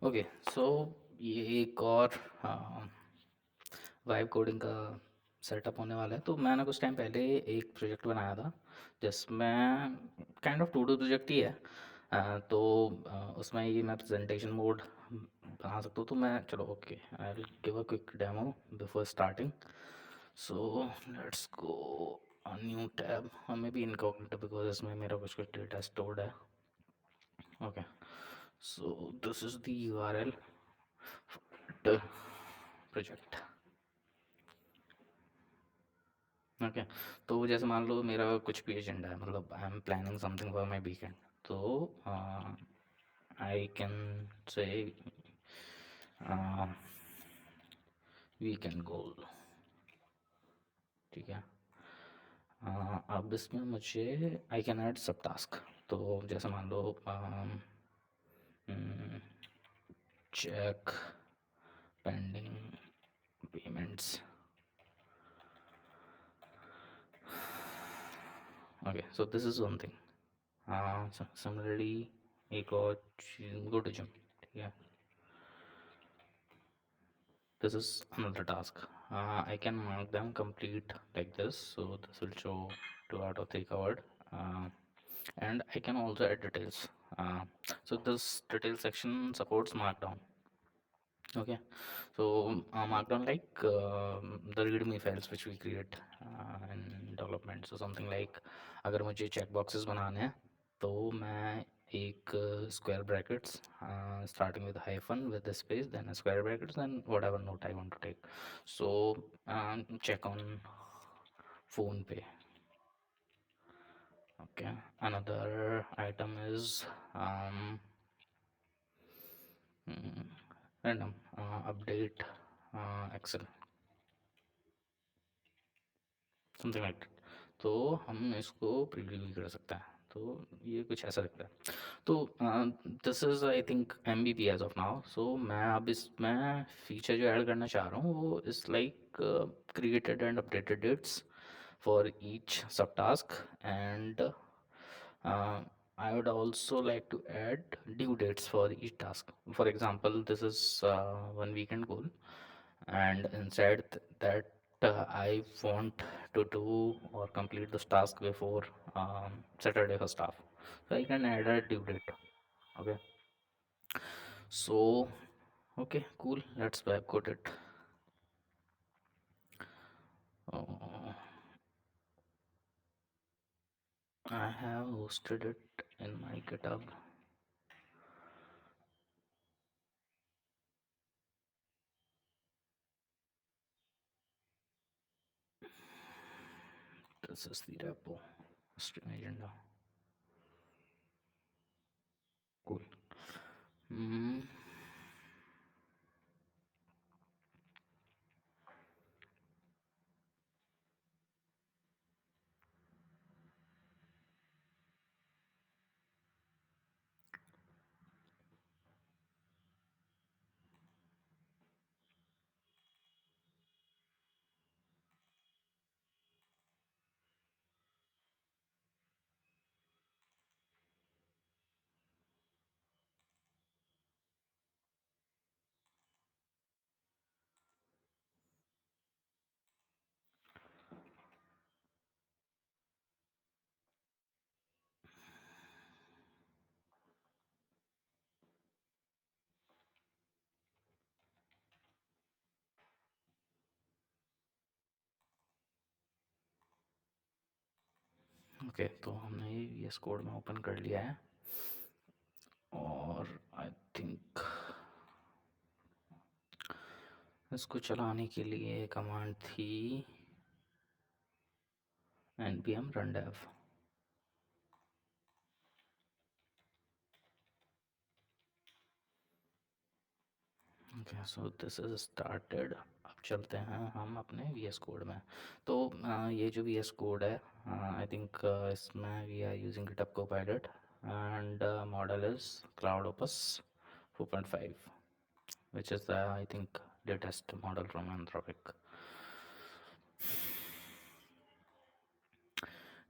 Okay, सो ये एक और वाइब कोडिंग का सेटअप होने वाला है। तो मैंने कुछ टाइम पहले एक प्रोजेक्ट बनाया था जिसमें kind of to do project ही है। तो उसमें ये मैं प्रेजेंटेशन मोड बना सकता हूँ। तो मैं चलो okay, I will give a quick demo before starting. So let's go a new tab, और मे बी इनकॉग्निटो बिकॉज इसमें मेरा कुछ कुछ डेटा स्टोर्ड है। Okay, so this is the URL project. Okay, तो जैसे मान लो मेरा कुछ भी एजेंडा है, मतलब I am planning something for my weekend. तो आई कैन से वीकेंड गोल, ठीक है। अब इसमें मुझे I can add subtask. तो जैसे मान लो check pending payments. Okay, so this is one thing. Similarly एक और गो टू जिम, ठीक है। This is another task. I can mark them complete like this, so this will show 2 out of 3 covered. uh, and I can also add details. So this detail section supports markdown. Okay, so markdown like the readme files which we create in development. So something like अगर मुझे check boxes बनाने हैं तो मैं एक square brackets starting with hyphen with the space, then a square brackets, then whatever note I want to take. So check on phone pay. Okay, another item is um, mm, random update Excel, something like that. तो हम इसको preview भी कर सकते हैं। तो ये कुछ ऐसा दिखता है। तो this is I think MVP as of now. So मैं अब इसमें फीचर जो ऐड करना चाह रहा हूँ वो is like created and updated dates for each subtask, and I would also like to add due dates for each task. For example, this is one weekend goal, and inside that I want to do or complete this task before Saturday first half. So I can add a due date. Okay. So okay, cool. Let's web code it. Uh, I have hosted it in my GitHub. This is the repo. Stream agenda. Cool. Mm, okay, तो हमने ये VS code में open कर लिया है, और I think इसको चलाने के लिए कमांड थी npm run dev. Okay, so this is started. अब चलते हैं हम अपने VS कोड में। तो ये जो VS कोड है, आई थिंक इसमें we are using GitHub Copilot, and model is Claude Opus 4.5, which is the I think latest model from Anthropic.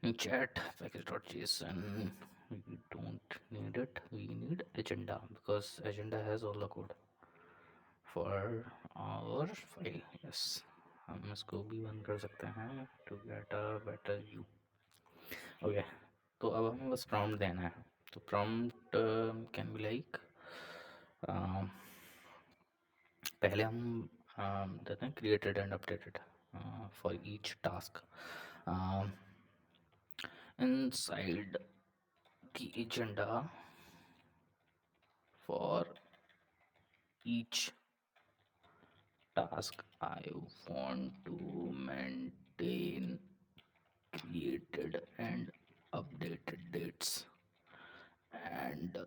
New chat package.json, we don't need it. We need agenda, because agenda has all the code for our file. Yes, हम इसको भी बंद कर सकते हैं to get a better view. Okay, तो अब हमें बस प्रॉम्प्ट देना है. तो प्रॉम्प्ट कैन बी लाइक, पहले हम देते हैं created and updated for each task inside the agenda. For each task I want to maintain created and updated dates, and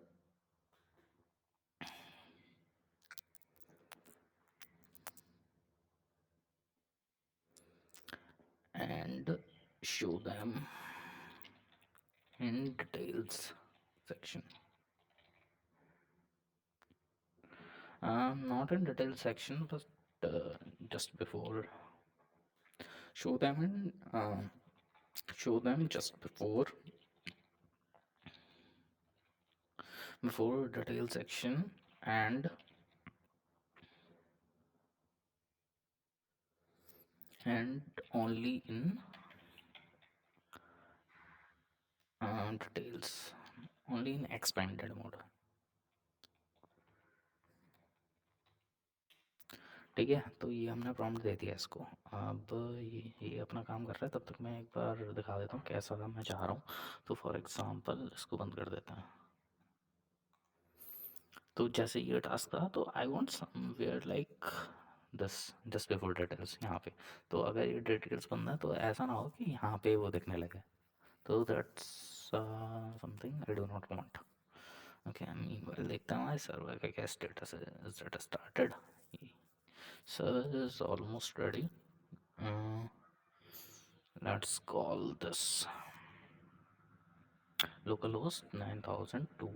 and show them in details section. Not in details section, but just before. Show them in show them just before detail section, and only in details, only in expanded mode. ठीक है, तो ये हमने prompt दे दिया इसको. अब ये अपना काम कर रहा है, तब तक मैं एक बार दिखा देता हूँ कैसा मैं चाह रहा हूँ. तो फॉर एग्जांपल इसको बंद कर देते हैं. तो जैसे ये टास्क था, तो I want somewhere like this just before details यहाँ पे. तो अगर ये डिटेल्स बनना है तो ऐसा ना हो कि यहाँ पे वो दिखने लगे. तो that's something I do not want. Okay, meanwhile देखता हूँ सर्वर का क्या स्टेटस है. Is it started? Server is almost ready. Let's call this localhost 9002.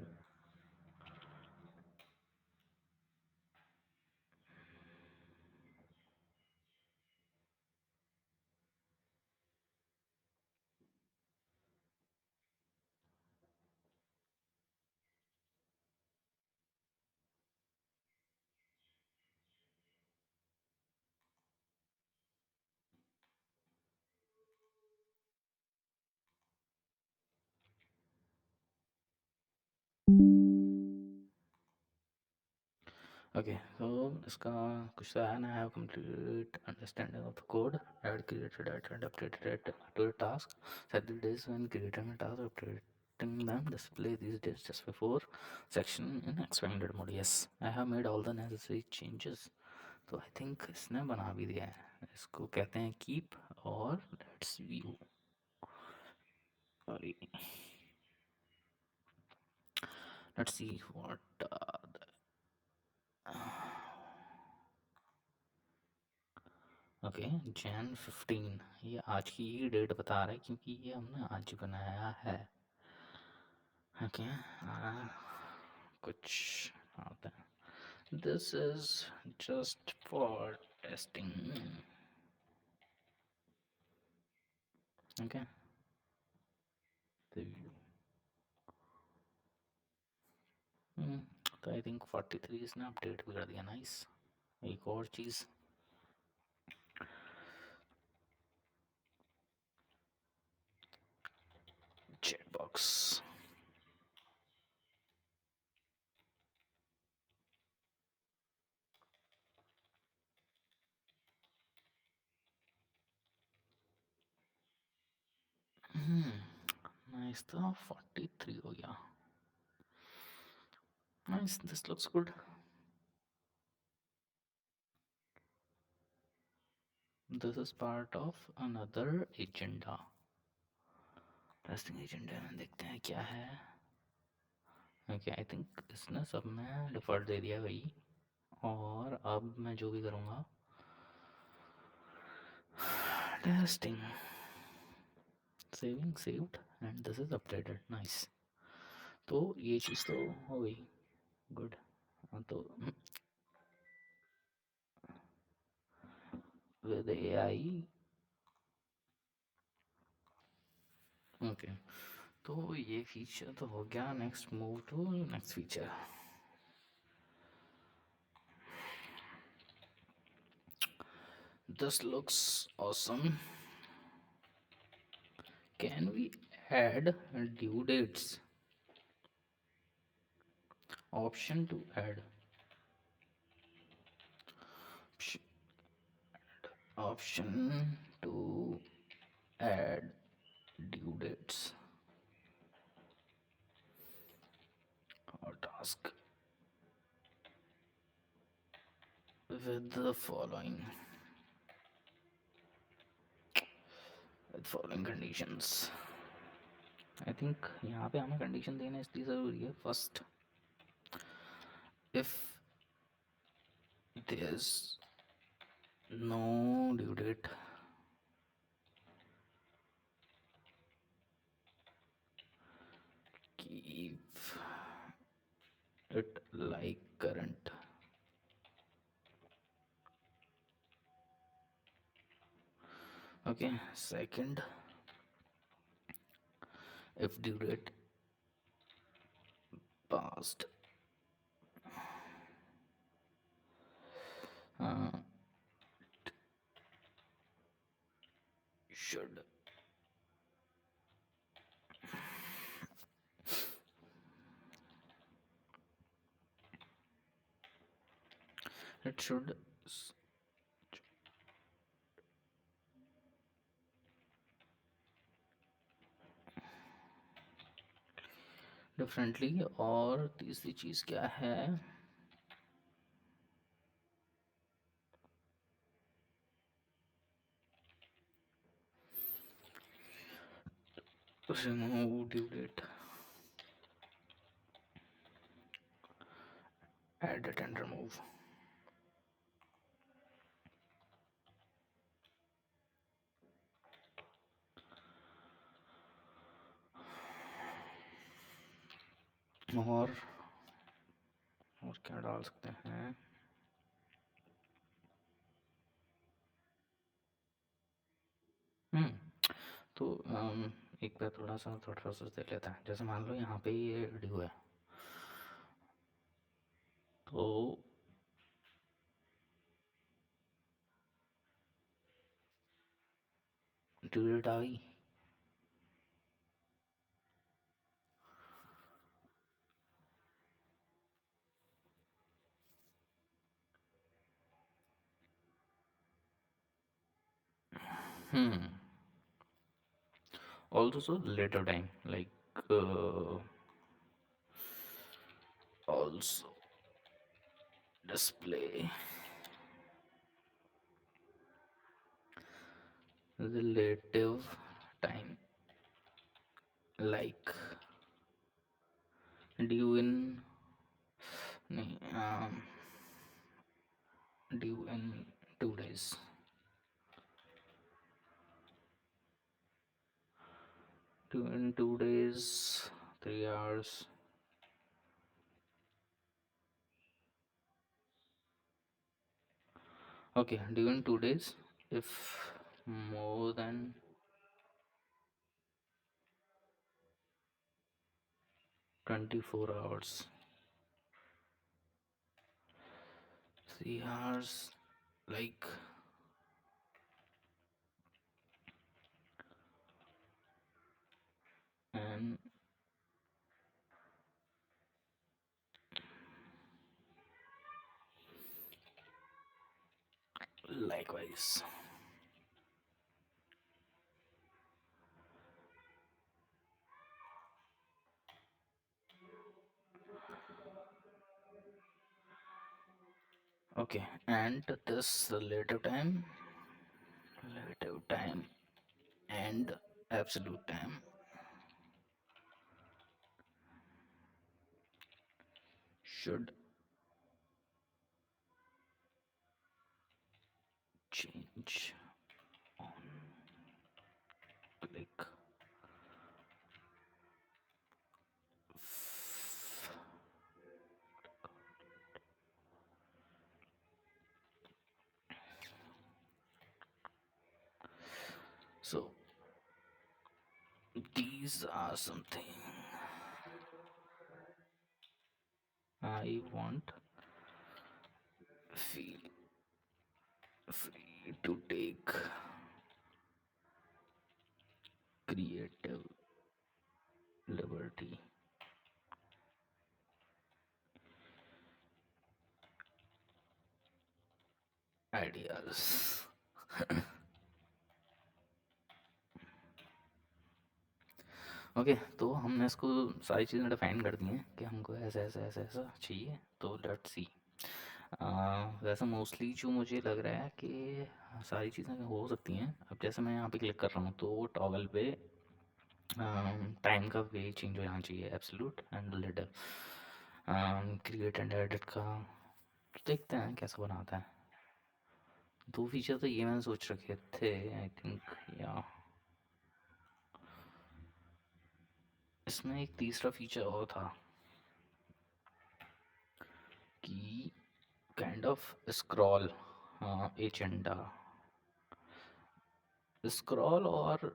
Okay, so इसका कुछ तो है ना. I have complete understanding of the code. Add created it and updated it to the task. Set the days when creating a task, updating them. Display these days just before section in expanded mode. Yes, I have made all the necessary changes. तो I think इसने बना भी दिया है. इसको कहते हैं keep और let's view. Sorry. Let's see what okay. Jan 15, ये आज की ही डेट बता रहा है क्योंकि ये हमने आज ही बनाया है. ओके, कुछ आता है. This is just for testing. Okay, तो आई थिंक 43 इसने अपडेट भी कर दिया. नाइस. एक और चीज़, चैट बॉक्स. नाइस था. 43 हो गया. Nice, this looks good. This is part of another agenda. Testing agenda में देखते हैं क्या है. ओके, आई थिंक इसने सब में डिफ़ॉल्ट दे दिया भाई. और अब मैं जो भी करूँगा, testing saving saved and this is updated. Nice. तो ये चीज़ तो हो गई. गुड. तो विद एआई. ओके, तो ये फीचर तो हो गया, next move to next feature. This looks awesome. Can we add due dates? Option to add. Option to add due dates or task with the following conditions. I think यहाँ पे हमें condition देना इसलिए ज़रूरी है. First, if there's no due date, keep it like current. Okay, second, if due date passed, uh, should it should differently. और तीसरी चीज़ क्या है? remove due date, add it and remove. और क्या डाल सकते हैं? तो एक बार थोड़ा सा थॉट प्रोसेस देख लेता है. जैसे मान लो यहाँ पे ये ड्यू है, तो ड्यू डेट आ गई. Also later time, like also display relative time, like due in नहीं, due in 2 days, due in 2 days, 3 hours. Okay, due in 2 days if more than 24 hours, 3 hours, like and likewise. Okay, and this relative time and absolute time should change on click. So These are something I want feel free to take creative liberty. Ideas. Okay, तो हमने इसको सारी चीज़ें define कर दी हैं कि हमको ऐसा ऐसा ऐसा ऐसा चाहिए। तो लेट्स सी। वैसे मोस्टली जो मुझे लग रहा है कि सारी चीज़ें हो सकती हैं। अब जैसे मैं यहाँ पे क्लिक कर रहा हूँ तो टॉगल पे टाइम का वे चेंज हो जाना चाहिए, absolute and little. Create and edit का तो देखते हैं कैसा बनाता है। दो फीचर तो ये मैंने सोच रखे थे आई थिंक, या इसमें एक तीसरा फीचर और था कि kind of scroll, agenda scroll और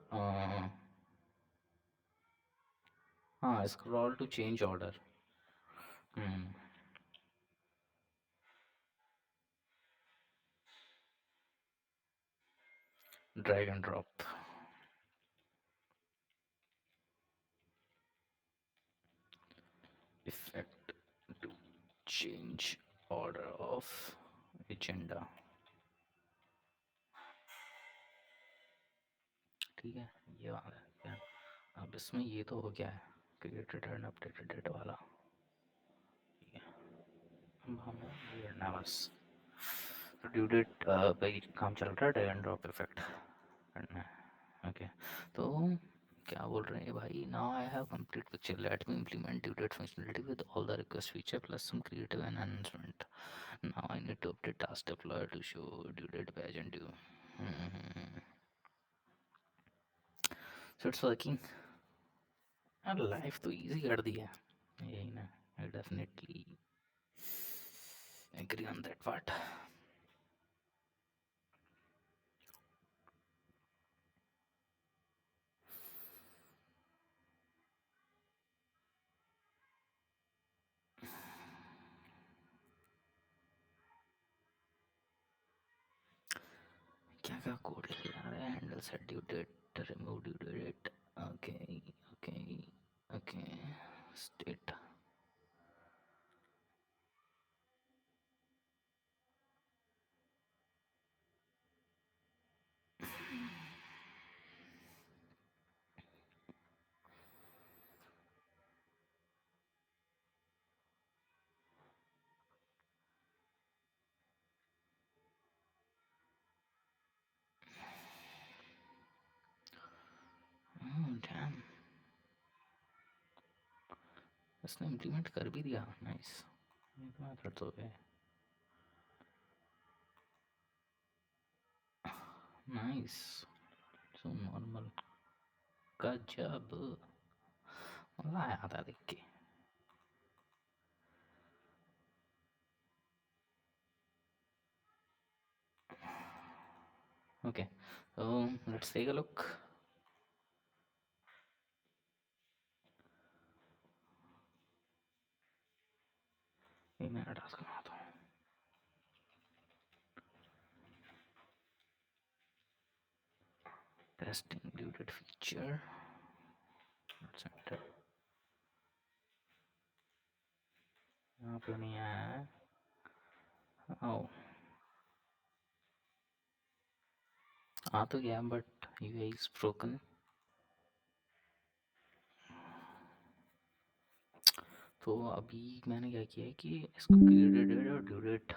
हाँ, scroll to change order. Drag and drop effect to change order of agenda. ठीक है, ये वाला है क्या? अब इसमें ये तो हो गया है, क्रिएटेड एंड अपडेटेड डेट वाला। ठीक है, अब हमें ये करना है बस। तो ड्यू डेट पे काम चल रहा है, ड्रैग एंड ड्रॉप इफेक्ट करना है। ओके, तो क्या बोल रहे हैं भाई? Now I have complete picture, let me implement due date functionality with all the request feature plus some creative enhancement. Now I need to update task deploy to show due date badge and due. So it's working. Life तो easy कर दी है यही ना। I definitely agree on that part. क्या क्या code लिखे जा रहे हैं? Handle set due date, remove due date. Okay okay okay, state. Dam, इसने इम्प्लीमेंट कर भी दिया। नाइस, ये तो मेथड्स हो गए। नाइस, सो नॉर्मल का जब मज़ा आया था देख के। Okay, so let's take a look. ये मेरा टास्क बनाता हूँ। Test included feature, let's enter. यहाँ पे नहीं आया है। ओ, आ तो गया बट यूआई इज ब्रोकन। तो अभी मैंने क्या किया है कि इसको क्रिएटेड और ड्यू डेट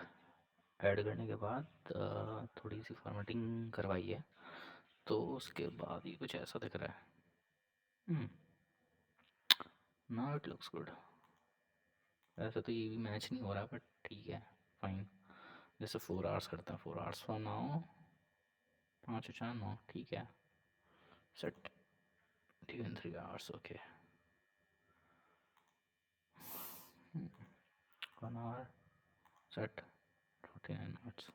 ऐड करने के बाद थोड़ी सी फॉर्मेटिंग करवाई है। तो उसके बाद ही कुछ ऐसा दिख रहा है। Now it looks good. वैसे तो ये भी मैच नहीं हो रहा बट ठीक है, फाइन। जैसे 4 आवर्स करते हैं, 4 आवर्स फ्रॉम नाउ, 5 4 9, ठीक है। Set due in 3 hours, okay. 1 hour set 49 minutes.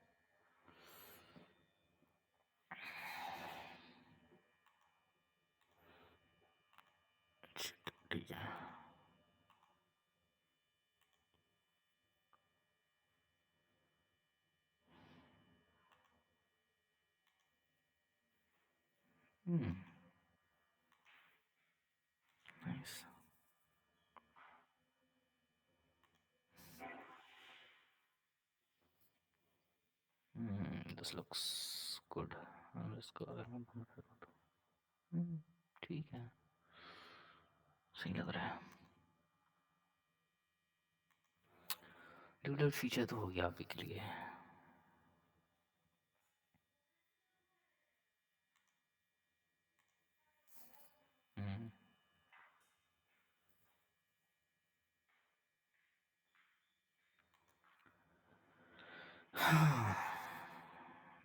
Hmm. Nice. This looks good. इसको अगर मैं बंद कर दूँ तो ठीक है, सही लग रहा है। डिलीट फीचर तो हो गया अभी के लिए।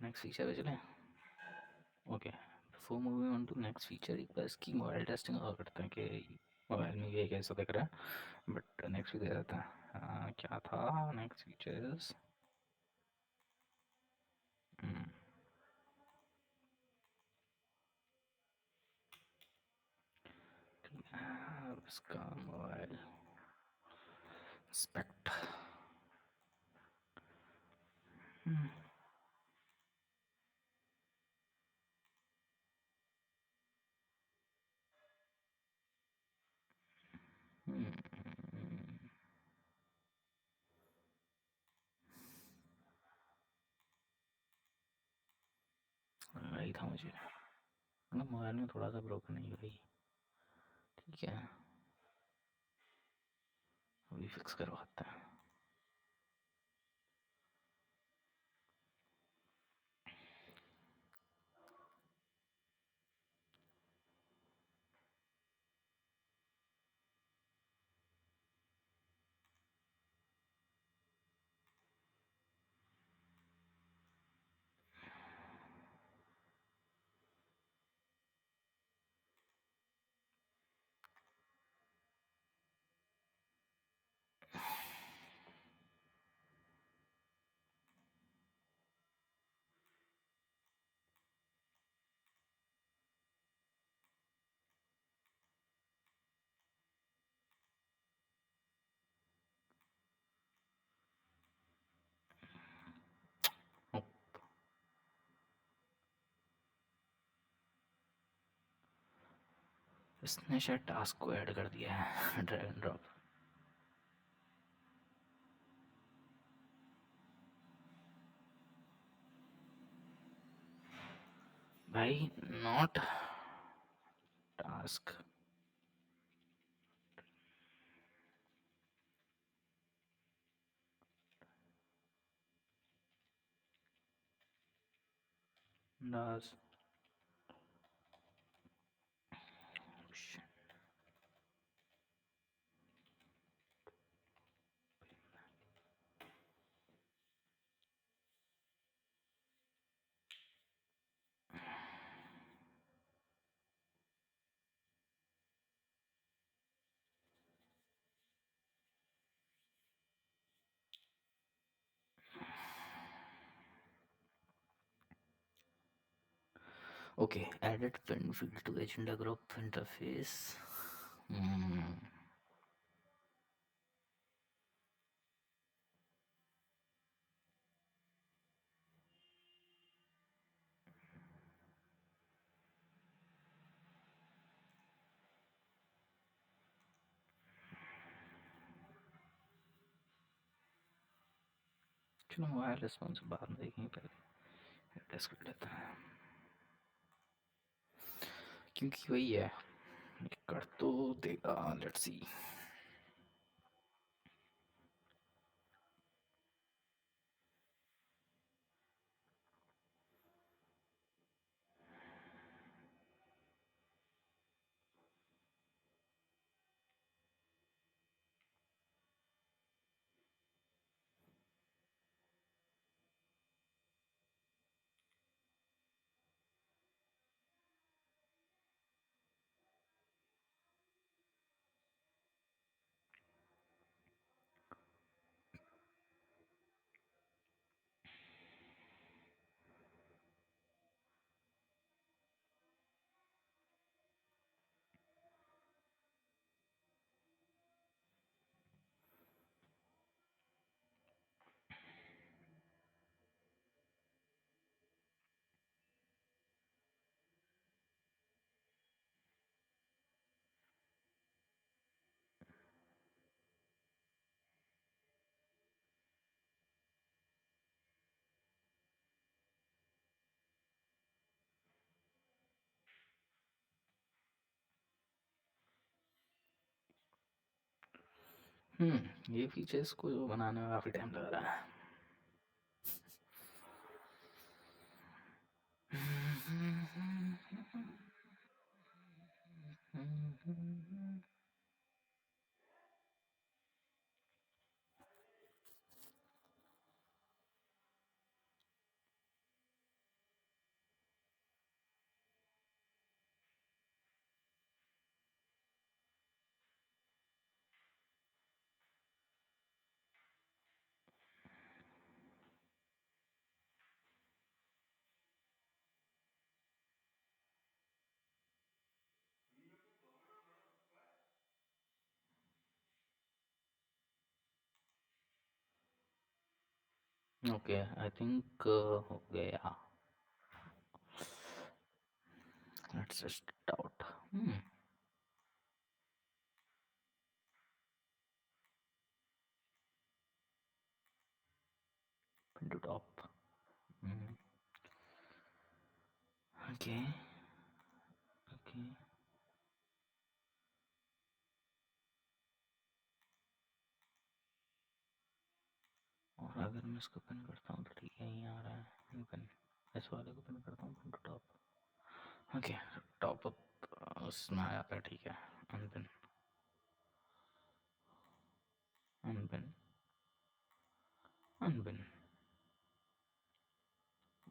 नेक्स्ट फीचर पे चलें। Okay, before moving on to next feature, एक बार इसकी मोबाइल टेस्टिंग और करते हैं कि मोबाइल में ये कैसा दिख रहा है, बट नेक्स्ट भी दे देता है। क्या था नेक्स्ट फीचर्स? इसका मोबाइल स्पेक्ट। वही था मुझे, मतलब मोबाइल में थोड़ा सा ब्रोकन नहीं भाई। ठीक है, अभी फिक्स करवाते हैं। इसने शायद टास्क को ऐड कर दिया है ड्रैग एंड ड्रॉप। भाई not task, does okay, added pin field to agenda group interface. चलो मोबाइल रिस्पॉन्स बाद में देखेंगे, पहले टेस्ट कर लेते हैं क्योंकि वही है, कर तो देगा। Let's see. ये फीचर्स को बनाने में काफ़ी टाइम लग रहा है। ओके, आई थिंक हो गया। Let's just out. Pin to top. Okay okay. और अगर मैं इसको पिन करता हूँ तो ठीक है, यहीं आ रहा है पिन। इस वाले को पिन करता हूँ, pin to top. Okay, top up उसमें आ जाता है, ठीक है। Unpin, unpin, unpin.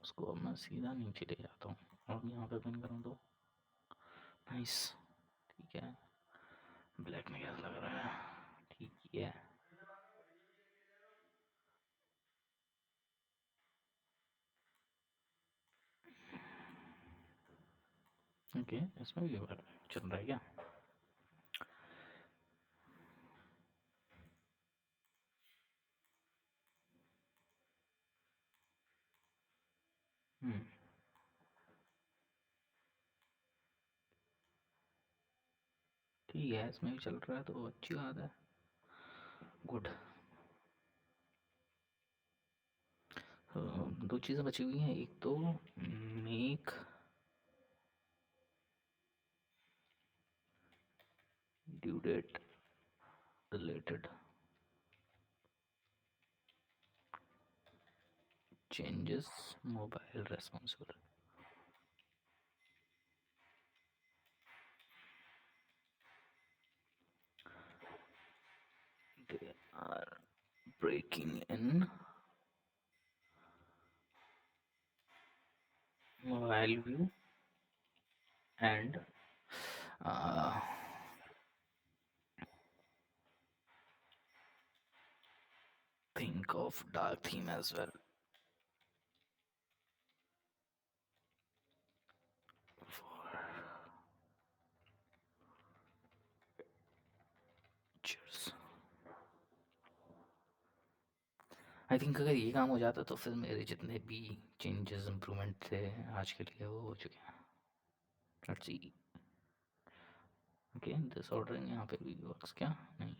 उसको अब मैं सीधा नीचे ले जाता हूँ और यहाँ पे पिन करूँ तो नाइस, ठीक है। ब्लैक में कैसा लग रहा है? ठीक है। ओके, इसमें भी चल रहा है क्या? ठीक है, इसमें भी चल रहा है तो अच्छी बात है। गुड। दो चीज़ें बची हुई हैं, एक तो make due date related changes mobile responsible. They are breaking in mobile view and uh, think of dark theme as well. Cheers. I think अगर ये काम हो जाता तो फिर मेरे जितने भी चेंजेस इम्प्रूवमेंट थे आज के लिए वो हो चुके हैं। Let's see. Okay, this ordering यहाँ पे भी वर्क्स क्या? नहीं।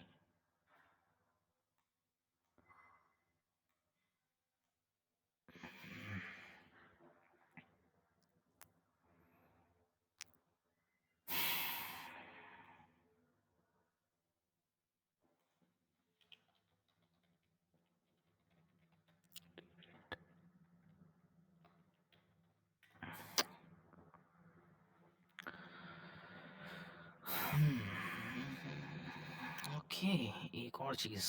ओके, एक और चीज़।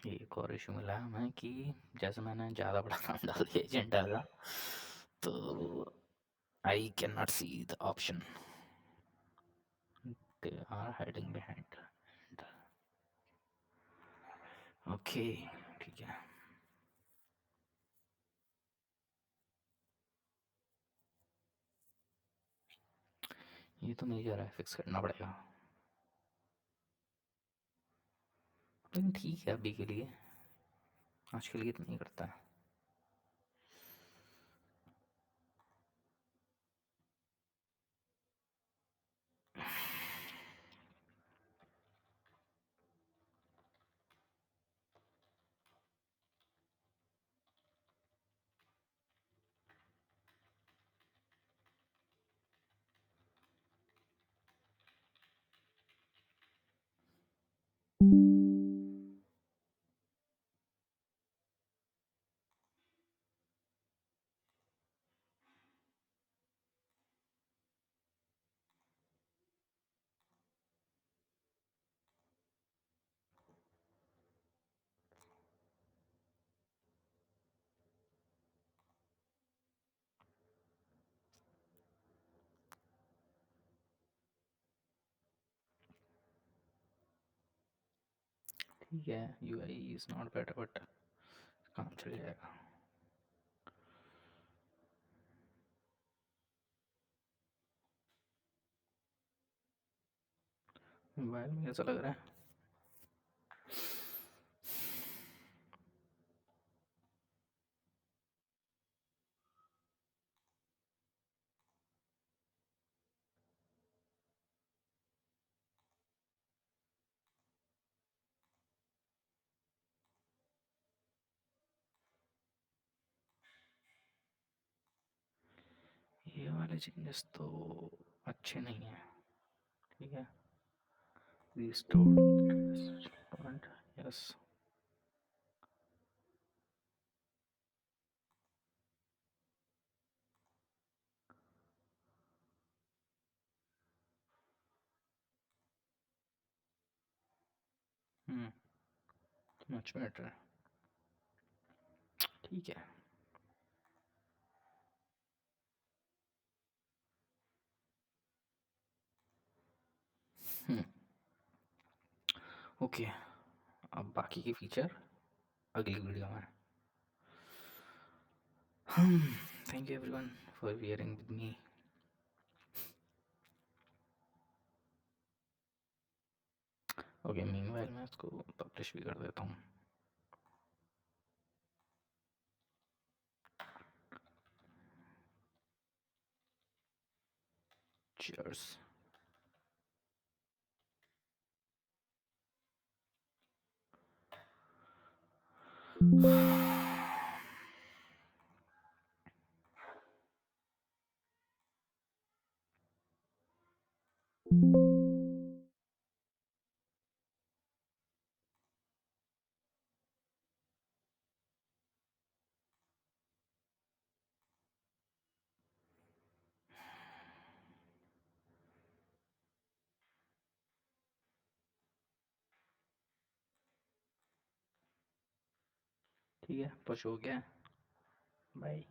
एक और इशू मिला है हमें कि जैसे मैंने ज़्यादा बड़ा नाम डाल दिया एजेंडा का, तो I can not see the option. They are hiding behind. Okay, ठीक है। ये तो मेजर है, फिक्स करना पड़ेगा। लेकिन ठीक है, अभी के लिए, आज के लिए तो नहीं करता है। ठीक है, UI is not better but काम चल जाएगा। मोबाइल में कैसा लग रहा है? ये वाले चेंजेस तो अच्छे नहीं है। ठीक है, रिस्टोर यस। Much better. ठीक है। ओके, अब बाकी के फीचर अगली वीडियो में। Thank you everyone for bearing with me. Okay, meanwhile मैं इसको पब्लिश भी कर देता हूँ। चीयर्स। ठीक है, पुश हो गया। बाय।